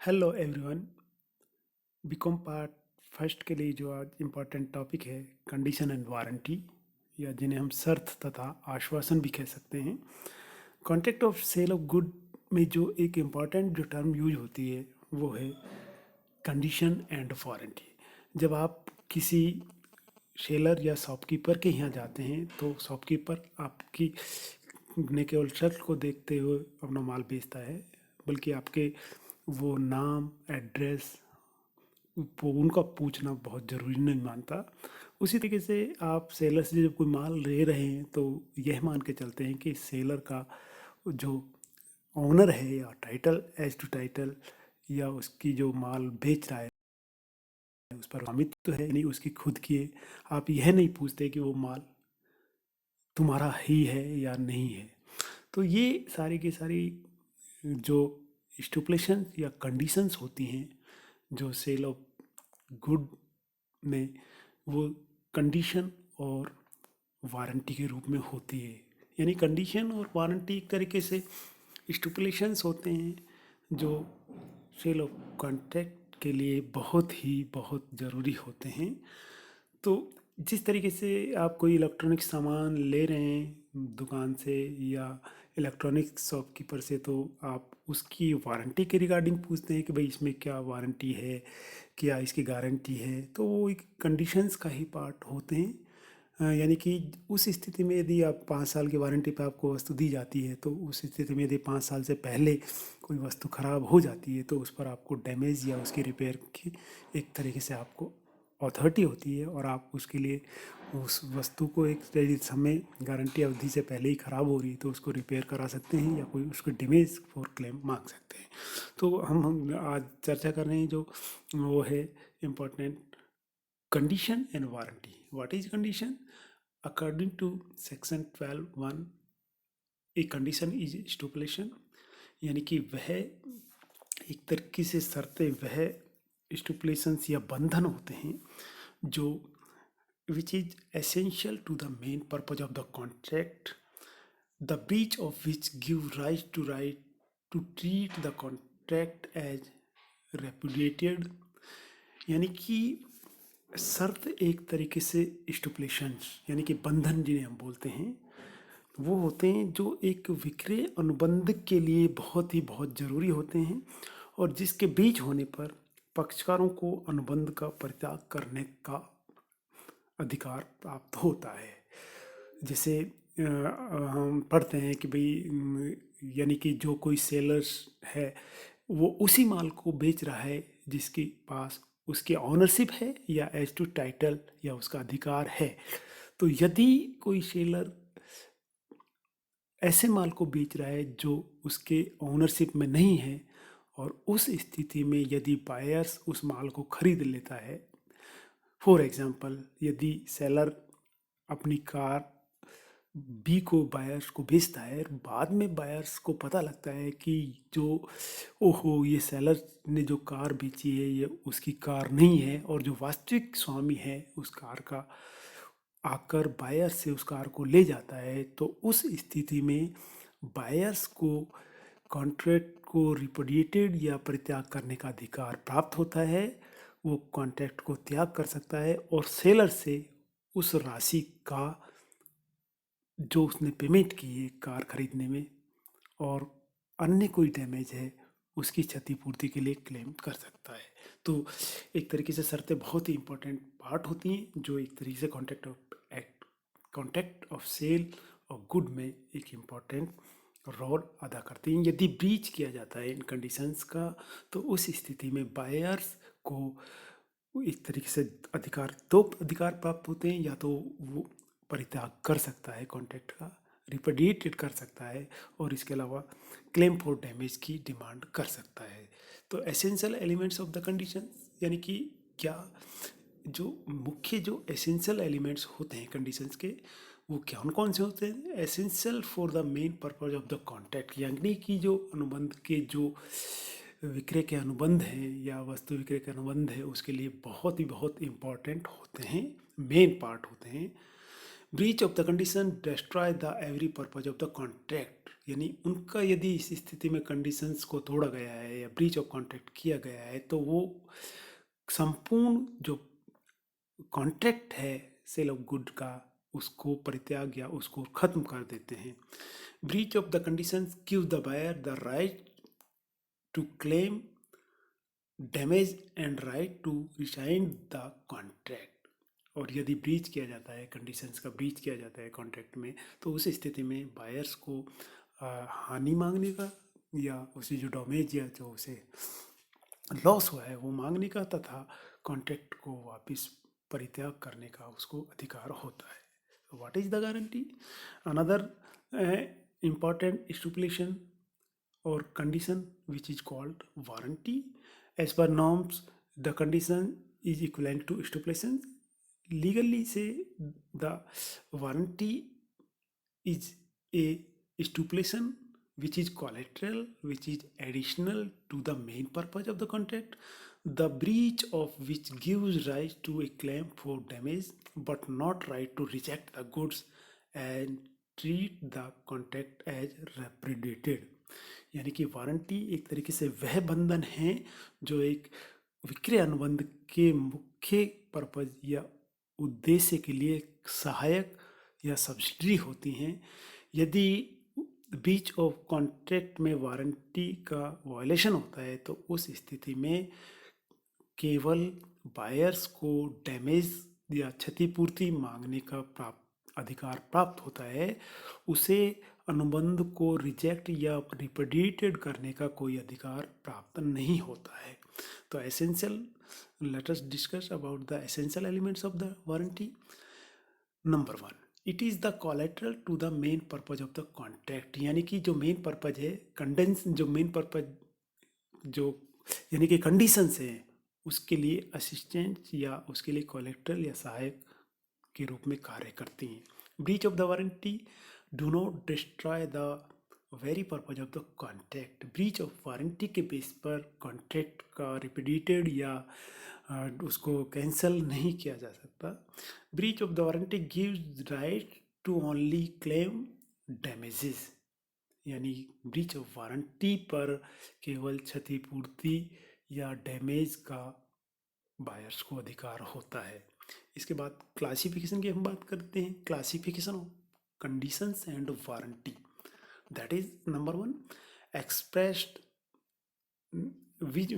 Hello everyone. BCom part first के लिए जो आज इम्पोर्टेंट टॉपिक है, कंडीशन एंड वारंटी, या जिन्हें हम शर्त तथा आश्वासन भी कह सकते हैं। Contract of sale of good में जो एक इम्पॉर्टेंट जो टर्म यूज होती है वो है कंडीशन एंड वारंटी। जब आप किसी सेलर या शॉपकीपर के यहाँ जाते हैं तो शॉपकीपर आपकी ने केवल शर्त को देखते हुए अपना माल बेचता है, बल्कि आपके वो नाम, एड्रेस, वो उनका पूछना बहुत ज़रूरी नहीं मानता। उसी तरीके से आप सेलर से जब कोई माल ले रहे हैं तो यह मान के चलते हैं कि सेलर का जो ओनर है या टाइटल एज टू टाइटल, या उसकी जो माल बेच रहा है उस पर स्वामित्व तो है नहीं, उसकी खुद की है। आप यह नहीं पूछते कि वो माल तुम्हारा ही है या नहीं है। तो ये सारी की सारी जो स्टिपुलेशन या कंडीशंस होती हैं जो सेल ऑफ गुड में, वो कंडीशन और वारंटी के रूप में होती है। यानी कंडीशन और वारंटी एक तरीके से स्टिपुलेशंस होते हैं जो सेल ऑफ कॉन्ट्रैक्ट के लिए बहुत ज़रूरी होते हैं। तो जिस तरीके से आप कोई इलेक्ट्रॉनिक सामान ले रहे हैं दुकान से या इलेक्ट्रॉनिक शॉपकीपर से, तो आप उसकी वारंटी के रिगार्डिंग पूछते हैं कि भाई इसमें क्या वारंटी है, क्या इसकी गारंटी है। तो वो एक कंडीशंस का ही पार्ट होते हैं। यानी कि उस स्थिति में यदि आप 5 साल की वारंटी पे आपको वस्तु दी जाती है, तो उस स्थिति में यदि 5 साल से पहले कोई वस्तु खराब हो जाती है तो उस पर आपको डैमेज या उसकी रिपेयर की एक तरीके से आपको अथॉरिटी होती है, और आप उसके लिए उस वस्तु को एक यदि समय गारंटी अवधि से पहले ही ख़राब हो रही है तो उसको रिपेयर करा सकते हैं या कोई उसको डैमेज फॉर क्लेम मांग सकते हैं। तो हम आज चर्चा कर रहे हैं जो वो है important condition and warranty. What is condition? According to section 12(1), a condition is stipulation, यानी कि वह एक तरीके से शर्तें, वह स्टिपुलेशंस या बंधन होते हैं जो which is essential to the main purpose of the contract, the breach of which give rise to right to treat the contract as repudiated। यानी कि शर्त एक तरीके से स्टिपुलेशंस यानी कि बंधन जिन्हें हम बोलते हैं, वो होते हैं जो एक विक्रय अनुबंध के लिए बहुत ज़रूरी होते हैं, और जिसके बीच होने पर पक्षकारों को अनुबंध का परित्याग करने का अधिकार प्राप्त होता है। जैसे हम पढ़ते हैं कि भाई यानी कि जो कोई सेलर्स है वो उसी माल को बेच रहा है जिसके पास उसकी ऑनरशिप है या एज टू टाइटल या उसका अधिकार है। तो यदि कोई सेलर ऐसे माल को बेच रहा है जो उसके ओनरशिप में नहीं है, और उस स्थिति में यदि बायर्स उस माल को खरीद लेता है, फॉर एग्जांपल यदि सेलर अपनी कार बी को बायर्स को बेचता है, बाद में बायर्स को पता लगता है कि जो ओहो ये सेलर ने जो कार बेची है ये उसकी कार नहीं है, और जो वास्तविक स्वामी है उस कार का आकर बायर्स से उस कार को ले जाता है, तो उस स्थिति में बायर्स को कॉन्ट्रैक्ट को रिपुडिएटेड या परित्याग करने का अधिकार प्राप्त होता है। वो कॉन्ट्रैक्ट को त्याग कर सकता है और सेलर से उस राशि का जो उसने पेमेंट की है कार खरीदने में, और अन्य कोई डैमेज है उसकी क्षतिपूर्ति के लिए क्लेम कर सकता है। तो एक तरीके से शर्तें बहुत ही इंपॉर्टेंट पार्ट होती हैं जो एक तरीके से कॉन्ट्रैक्ट ऑफ सेल और गुड में एक इम्पॉर्टेंट रोल अदा करती हैं। यदि ब्रीच किया जाता है इन कंडीशंस का, तो उस स्थिति में बायर्स को एक तरीके से दो अधिकार प्राप्त होते हैं। या तो वो परित्याग कर सकता है कॉन्ट्रैक्ट का, रिपुडिएटेड कर सकता है, और इसके अलावा क्लेम फॉर डैमेज की डिमांड कर सकता है। तो essential elements of the condition, यानी कि क्या जो मुख्य जो एसेंशियल एलिमेंट्स होते हैं कंडीशंस के, वो कौन कौन से होते हैं? Essential for the main purpose of the contract, यानी कि जो अनुबंध के जो विक्रय के अनुबंध हैं या वस्तु विक्रय के अनुबंध है उसके लिए बहुत इम्पॉर्टेंट होते हैं, मेन पार्ट होते हैं। Breach of the condition destroy the every purpose of the contract, यानी उनका यदि इस स्थिति में कंडीशंस को तोड़ा गया है या ब्रीच ऑफ कॉन्ट्रैक्ट किया गया है तो वो संपूर्ण जो कॉन्ट्रैक्ट है सेल ऑफ गुड का उसको परित्याग या उसको खत्म कर देते हैं। Breach of the conditions give the buyer the right to claim damage and right to resign the contract. और यदि ब्रीच किया जाता है, कंडीशंस का ब्रीच किया जाता है कॉन्ट्रैक्ट में, तो उस स्थिति में बायर्स को हानि मांगने का या उसे जो डैमेज या जो उसे लॉस हुआ है वो मांगने का तथा कॉन्ट्रैक्ट को वापस परित्याग करने का उसको अधिकार होता है। What is the guarantee? Another important stipulation or condition which is called warranty. As per norms, the condition is equivalent to stipulation. Legally say the warranty is a stipulation which is collateral, which is additional to the main purpose of the contract, the breach of which gives rise to a claim for damage but not right to reject the goods and treat the contract as repudiated। यानी कि warranty एक तरीके से वह बंधन है जो एक विक्रय अनुबंध के मुख्य पर्पज या उद्देश्य के लिए सहायक या सब्सिडरी होती हैं। यदि ब्रीच ऑफ कॉन्ट्रैक्ट में वारंटी का वायलेशन होता है तो उस स्थिति में केवल बायर्स को डैमेज या क्षतिपूर्ति मांगने का अधिकार प्राप्त होता है, उसे अनुबंध को रिजेक्ट या रिपुडिएटेड करने का कोई अधिकार प्राप्त नहीं होता है। तो essential, let us discuss about the essential elements of the warranty. Number 1, it is the collateral to the main purpose of the contract, यानी कि जो मेन पर्पज है कंडेंस, जो मेन पर्पज जो यानी कि कंडीशंस हैं उसके लिए असिस्टेंट या उसके लिए कोलेटरल या सहायक के रूप में कार्य करती हैं। Breach of the warranty do not destroy the very purpose of the contract. Breach of warranty के बेस पर कॉन्ट्रैक्ट का रिपीटेड या उसको कैंसिल नहीं किया जा सकता। Breach of the warranty gives right to only claim damages, यानी ब्रीच ऑफ वारंटी पर केवल क्षतिपूर्ति या डैमेज का बायर्स को अधिकार होता है। इसके बाद क्लासिफिकेशन की हम बात करते हैं। Classification of conditions and warranty, that is number 1 expressed, which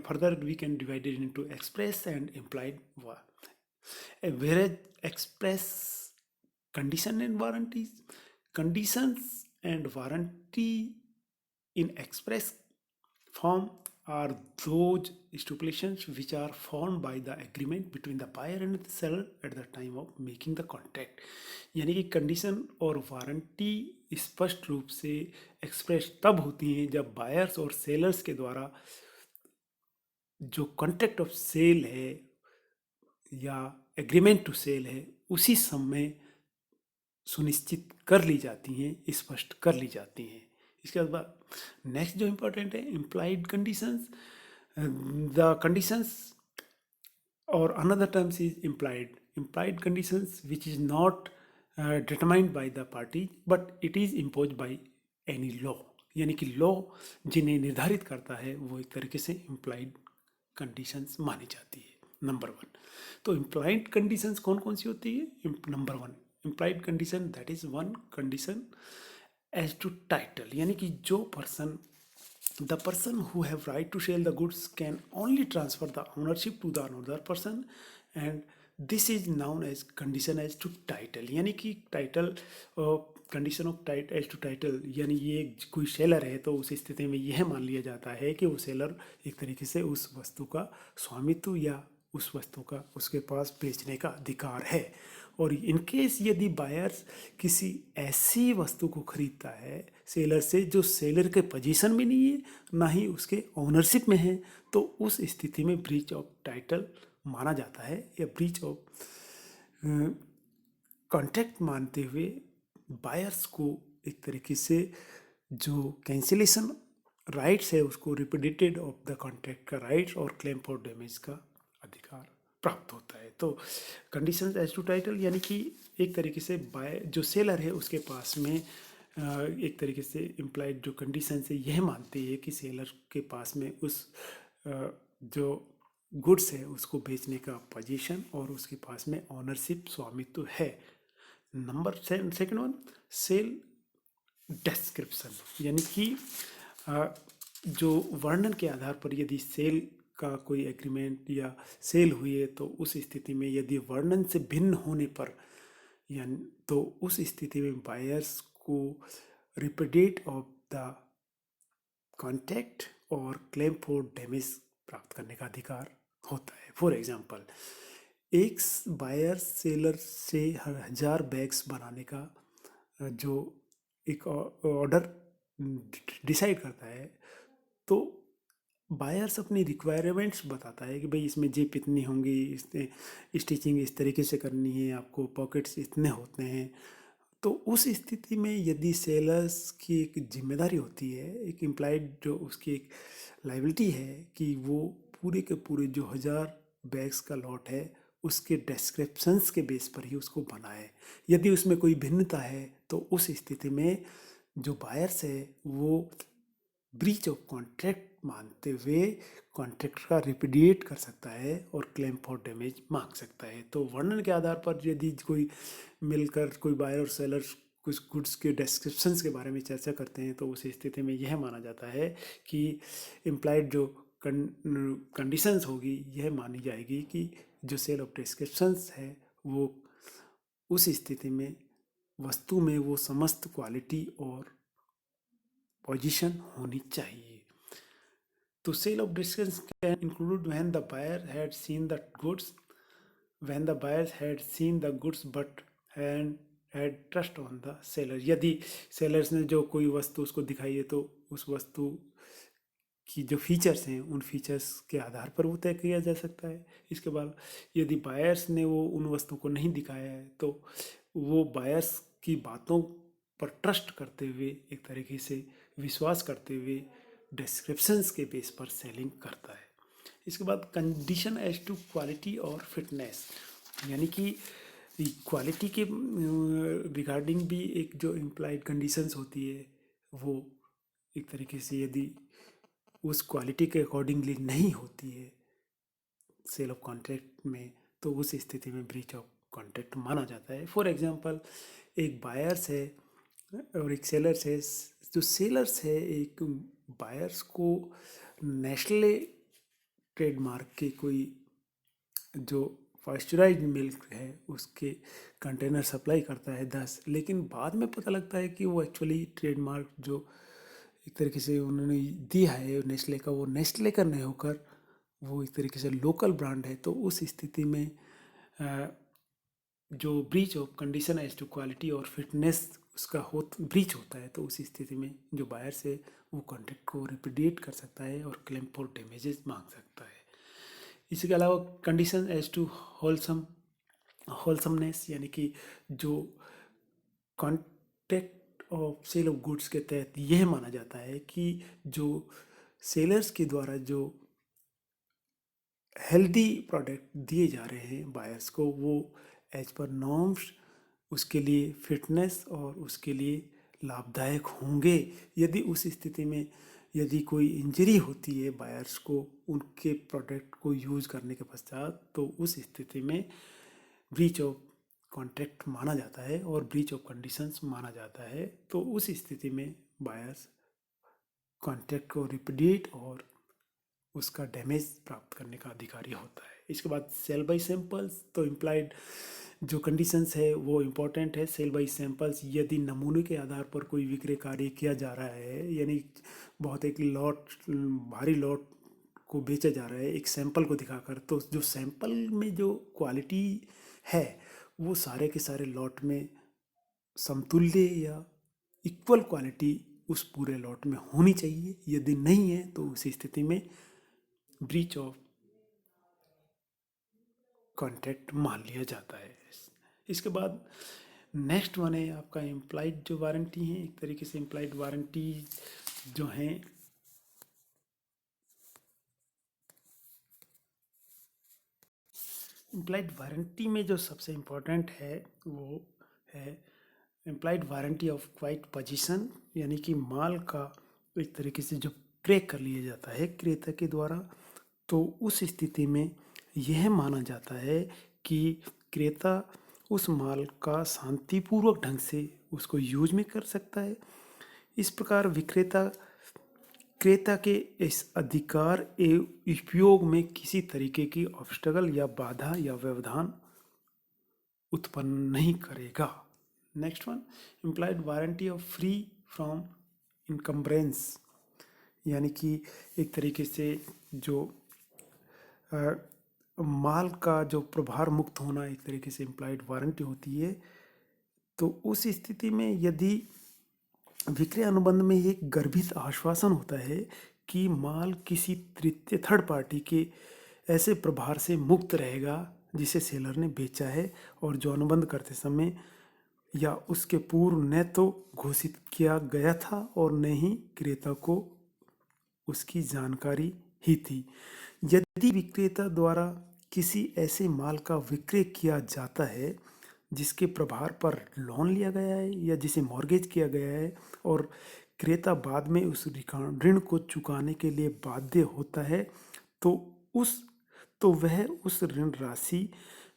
further we can divide it into express and implied whereas express condition and warranties, conditions and warranty in express form are those stipulations which are formed by the agreement between the buyer and the seller at the time of making the contract। यानी कि condition और warranty स्पष्ट रूप से express तब होती हैं जब बायर्स और सेलर्स के द्वारा जो कॉन्ट्रैक्ट ऑफ सेल है या एग्रीमेंट टू सेल है उसी समय सुनिश्चित कर ली जाती हैं, स्पष्ट कर ली जाती हैं। इसके बाद नेक्स्ट जो इम्पोर्टेंट है इम्प्लाइड कंडीशंस, द कंडीशंस और another terms is implied conditions which is not determined by the party but it is impose by any law, यानी कि लॉ जिन्हें निर्धारित करता है वो एक तरीके से इम्प्लाइड कंडीशंस मानी जाती है। नंबर 1, तो इम्प्लाइड कंडीशंस कौन कौन सी होती है? Number 1 implied condition, that is one condition as to title, यानी कि जो person, the person who have right to sell the goods can only transfer the ownership to the another person and this is known as condition as to title। यानी कि title, condition of title as to title, यानी ये कोई seller है तो उस स्थिति में यह मान लिया जाता है कि वो सेलर एक तरीके से उस वस्तु का स्वामित्व या उस वस्तु का उसके पास बेचने का अधिकार है। और इनकेस यदि बायर्स किसी ऐसी वस्तु को खरीदता है सेलर से जो सेलर के पोजीशन में नहीं है ना ही उसके ओनरशिप में है तो उस स्थिति में ब्रीच ऑफ टाइटल माना जाता है या ब्रीच ऑफ कॉन्ट्रैक्ट मानते हुए बायर्स को एक तरीके से जो कैंसिलेशन राइट्स है उसको रिपुडिएटेड ऑफ द कॉन्ट्रैक्ट का राइट्स और क्लेम फॉर डैमेज का अधिकार प्राप्त होता है। तो कंडीशंस एज टू टाइटल यानी कि एक तरीके से बाय जो सेलर है उसके पास में एक तरीके से इम्प्लाइड जो कंडीशन है यह मानती है कि सेलर के पास में उस जो गुड्स है उसको बेचने का पोजीशन और उसके पास में ऑनरशिप स्वामित्व है। Number second one, sale description यानी कि जो वर्णन के आधार पर यदि सेल का कोई एग्रीमेंट या सेल हुई है तो उस स्थिति में यदि वर्णन से भिन्न होने पर यानी तो उस स्थिति में बायर्स को रिप्रेडेट ऑफ द कॉन्ट्रैक्ट और क्लेम फॉर डैमेज प्राप्त करने का अधिकार होता है। फॉर एग्जांपल, एक बायर सेलर से 1000 बैग्स बनाने का जो एक ऑर्डर डिसाइड करता है तो बायर्स अपनी रिक्वायरमेंट्स बताता है कि भाई इसमें जेप इतनी होंगी, इसमें स्टिचिंग इस तरीके से करनी है, आपको पॉकेट्स इतने होते हैं। तो उस स्थिति में यदि सेलर्स की एक जिम्मेदारी होती है, एक इम्प्लाइड जो उसकी एक लाइबिलिटी है कि वो पूरे के पूरे जो 1000 बैग्स का लॉट है उसके डिस्क्रिप्शंस के बेस पर ही उसको बनाए। यदि उसमें कोई भिन्नता है तो उस स्थिति में जो बायर्स है वो ब्रीच ऑफ कॉन्ट्रैक्ट मानते हुए कॉन्ट्रैक्ट का रिपुडिएट कर सकता है और क्लेम फॉर डैमेज मांग सकता है। तो वर्णन के आधार पर यदि कोई मिलकर कोई बायर और सेलर कुछ गुड्स के डिस्क्रिप्शंस के बारे में चर्चा करते हैं तो उस स्थिति में यह माना जाता है कि इम्प्लाइड जो कंडीशंस होगी यह मानी जाएगी कि जो सेल ऑफ डिस्क्रिप्शंस है वो उस स्थिति में वस्तु में वो समस्त क्वालिटी और पोजीशन होनी चाहिए। तो sale of distance can include when the buyer had seen the goods when the buyers had seen the goods but had trust on the seller. यदि सेलर्स ने जो कोई वस्तु उसको दिखाई है तो उस वस्तु की जो फीचर्स हैं उन फीचर्स के आधार पर वो तय किया जा सकता है। इसके बाद यदि बायर्स ने वो उन वस्तुओं को नहीं दिखाया है तो वो बायर्स की बातों पर ट्रस्ट करते हुए एक तरीके से विश्वास करते हुए डिस्क्रिप्शंस के बेस पर सेलिंग करता है। इसके बाद कंडीशन एज टू क्वालिटी और फिटनेस यानी कि क्वालिटी के रिगार्डिंग भी एक जो इम्प्लाइड कंडीशंस होती है वो एक तरीके से यदि उस क्वालिटी के अकॉर्डिंगली नहीं होती है सेल ऑफ कॉन्ट्रैक्ट में तो उस स्थिति में ब्रीच ऑफ कॉन्ट्रैक्ट माना जाता है। फॉर एग्जांपल, एक बायर्स है और एक सेलर्स है। जो सेलर्स है एक बायर्स को नेस्ले ट्रेडमार्क के कोई जो पास्चराइज्ड मिल्क है उसके कंटेनर सप्लाई करता है 10, लेकिन बाद में पता लगता है कि वो एक्चुअली ट्रेडमार्क जो एक तरीके से उन्होंने दिया है नेस्ले का वो नेस्ले का नहीं होकर वो एक तरीके से लोकल ब्रांड है। तो उस स्थिति में जो breach of condition as to quality और फिटनेस उसका ब्रीच होता है तो उस स्थिति में जो बायर से वो कॉन्ट्रैक्ट को रिपुडिएट कर सकता है और क्लेम फॉर डैमेजेस मांग सकता है। इसके अलावा कंडीशन एज टू होलसमनेस यानी कि जो contract of sale of goods के तहत यह माना जाता है कि जो सेलर्स के द्वारा जो हेल्दी प्रोडक्ट दिए जा रहे हैं बायर्स को वो एज पर नॉर्म्स उसके लिए फिटनेस और उसके लिए लाभदायक होंगे। यदि उस स्थिति में यदि कोई इंजरी होती है बायर्स को उनके प्रोडक्ट को यूज़ करने के पश्चात तो उस स्थिति में ब्रीच ऑफ कॉन्ट्रैक्ट माना जाता है और ब्रीच ऑफ कंडीशंस माना जाता है। तो उस स्थिति में बायर्स कॉन्ट्रैक्ट को रिपुडिएट और उसका डैमेज प्राप्त करने का अधिकारी होता है। इसके बाद सेल बाई सैंपल्स, तो इम्प्लाइड जो कंडीशंस है वो इम्पोर्टेंट है। सेल बाई सैंपल्स यदि नमूने के आधार पर कोई विक्रय कार्य किया जा रहा है यानी बहुत एक लॉट भारी लॉट को बेचा जा रहा है एक सैंपल को दिखाकर, तो जो सैंपल में जो क्वालिटी है वो सारे के सारे लॉट में समतुल्य या इक्वल क्वालिटी उस पूरे लॉट में होनी चाहिए। यदि नहीं है तो उस स्थिति में ब्रीच ऑफ कॉन्ट्रैक्ट मान लिया जाता है। इसके बाद नेक्स्ट वन है आपका इम्प्लाइड जो वारंटी है। एक तरीके से इम्प्लाइड वारंटी जो है इम्प्लाइड वारंटी में जो सबसे इम्पोर्टेंट है वो है implied warranty of quite position, यानी कि माल का एक तरीके से जो क्रय कर लिया जाता है क्रेता के द्वारा, तो उस स्थिति में यह माना जाता है कि क्रेता उस माल का शांतिपूर्वक ढंग से उसको यूज में कर सकता है। इस प्रकार विक्रेता क्रेता के इस अधिकार एवं उपयोग में किसी तरीके की ऑब्स्टकल या बाधा या व्यवधान उत्पन्न नहीं करेगा। Next one, implied warranty of free from encumbrance, यानी कि एक तरीके से जो माल का जो प्रभार मुक्त होना एक तरीके से इम्प्लाइड वारंटी होती है। तो उस स्थिति में यदि विक्रय अनुबंध में एक गर्भित आश्वासन होता है कि माल किसी तृतीय थर्ड पार्टी के ऐसे प्रभार से मुक्त रहेगा जिसे सेलर ने बेचा है, और जो अनुबंध करते समय या उसके पूर्व न तो घोषित किया गया था और न ही क्रेता को उसकी जानकारी ही थी। यदि विक्रेता द्वारा किसी ऐसे माल का विक्रय किया जाता है जिसके प्रभार पर लोन लिया गया है या जिसे मॉर्गेज किया गया है, और क्रेता बाद में उस ऋण को चुकाने के लिए बाध्य होता है, तो उस तो वह उस ऋण राशि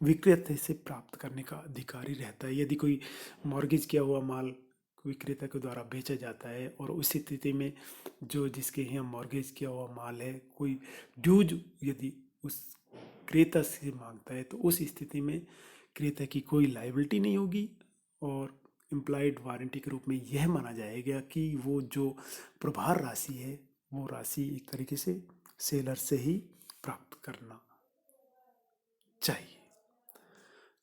विक्रेता से प्राप्त करने का अधिकारी रहता है। यदि कोई मॉर्गेज किया हुआ माल विक्रेता के द्वारा बेचा जाता है और उस स्थिति में जो जिसके यहाँ मॉर्गेज किया हुआ माल है कोई ड्यूज यदि उस क्रेता से मांगता है, तो उस स्थिति में क्रेता की कोई लायबिलिटी नहीं होगी, और इम्प्लाइड वारंटी के रूप में यह माना जाएगा कि वो जो प्रभार राशि है वो राशि एक तरीके से सेलर से ही प्राप्त करना चाहिए।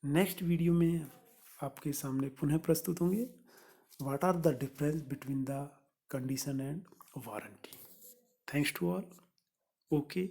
नेक्स्ट वीडियो में आपके सामने पुनः प्रस्तुत होंगे what are the difference between the condition and warranty. Thanks to all. Okay.